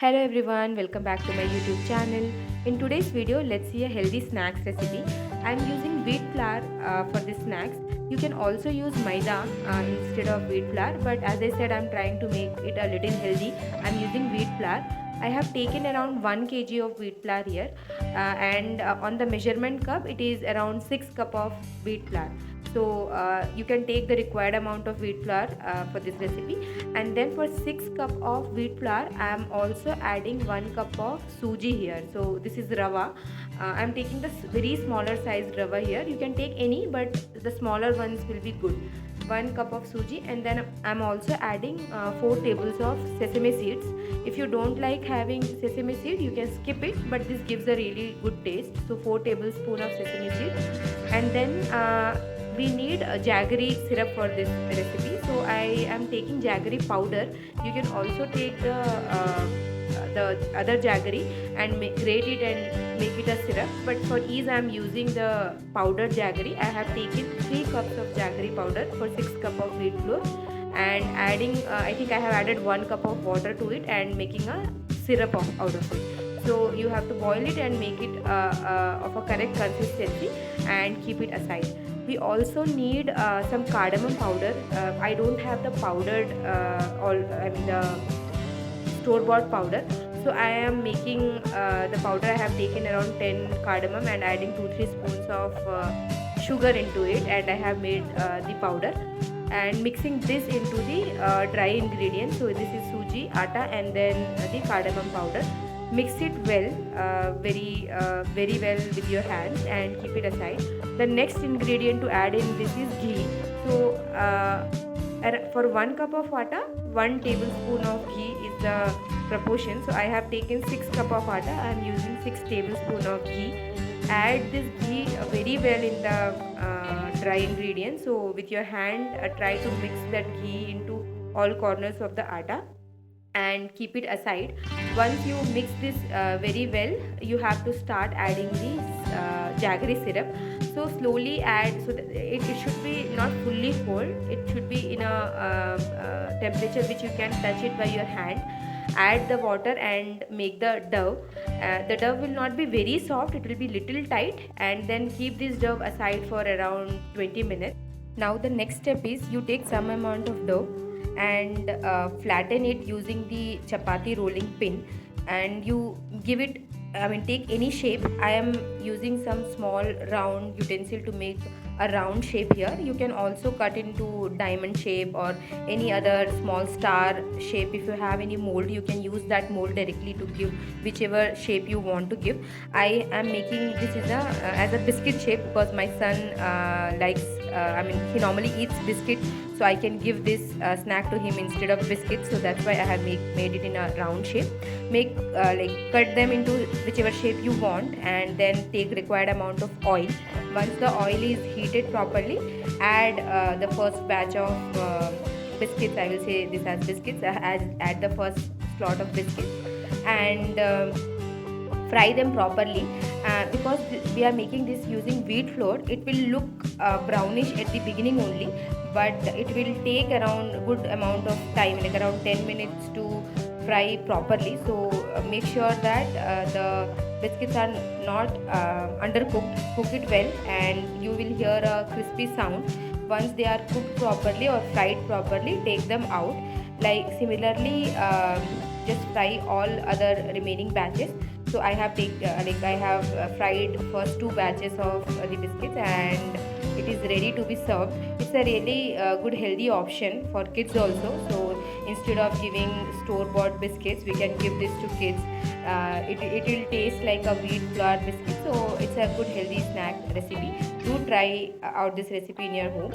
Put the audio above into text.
Hello everyone, welcome back to my YouTube channel. In today's video, let's see a healthy snacks recipe. I'm using wheat flour for the snacks. You can also use maida instead of wheat flour, but as I said, I'm trying to make it a little healthy. I'm using wheat flour. I have taken around 1 kg of wheat flour here, and on the measurement cup, it is around 6 cup of wheat flour. So you can take the required amount of wheat flour for this recipe. And then for 6 cup of wheat flour, I am also adding 1 cup of suji here. So this is rava. I am taking the very smaller sized rava here. You can take any, but the smaller ones will be good. 1 cup of suji, and then I'm also adding 4 tables of sesame seeds. If you don't like having sesame seed, you can skip it, but this gives a really good taste. So 4 tablespoons of sesame seed, and then we need a jaggery syrup for this recipe. So I am taking jaggery powder. You can also take the other jaggery and grate it and make it a syrup, but for ease I am using the powdered jaggery. I have taken 3 cups of jaggery powder for 6 cup of wheat flour, and adding I think I have added 1 cup of water to it and making a syrup out of it. So you have to boil it and make it of a correct consistency and keep it aside. We also need some cardamom powder. I don't have the powdered the store-bought powder, so I am making the powder. I have taken around 10 cardamom and adding 2-3 spoons of sugar into it, and I have made the powder and mixing this into the dry ingredients. So this is suji, atta, and then the cardamom powder. Mix it well, very well with your hands, and keep it aside. The next ingredient to add in this is ghee. So for 1 cup of atta, 1 tablespoon of ghee is the proportion. So I have taken 6 cup of atta. I am using 6 tablespoon of ghee. Add this ghee very well in the dry ingredients. So with your hand, try to mix that ghee into all corners of the atta and keep it aside. Once you mix this very well, you have to start adding the jaggery syrup. So slowly add, so that it should be not fully cold. It should be in a temperature which you can touch it by your hand. Add the water and make the dough. The dough will not be very soft, it will be little tight, and then keep this dough aside for around 20 minutes. Now the next step is you take some amount of dough and flatten it using the chapati rolling pin, and you give it, take any shape. I am using some small round utensil to make a round shape here. You can also cut into diamond shape or any other small star shape. If you have any mold, you can use that mold directly to give whichever shape you want to give. I am making this is as a biscuit shape because my son likes he normally eats biscuit, so I can give this snack to him instead of biscuits. So that's why I have made it in a round shape. Make cut them into whichever shape you want, and then take required amount of oil. Once the oil is heated properly, add the first batch of biscuits. I will say this as biscuits. Add the first slot of biscuits and fry them properly. Because we are making this using wheat flour, it will look brownish at the beginning only, but it will take around a good amount of time, like around 10 minutes to fry properly. So make sure that the biscuits are not undercooked. Cook it well and you will hear a crispy sound. Once they are cooked properly or fried properly, take them out. Like similarly, just fry all other remaining batches. So I have fried first 2 batches of the biscuits, and it is ready to be served. It's a really good healthy option for kids also. So instead of giving store-bought biscuits, we can give this to kids. It will taste like a wheat flour biscuit. So it's a good healthy snack recipe. Do try out this recipe in your home.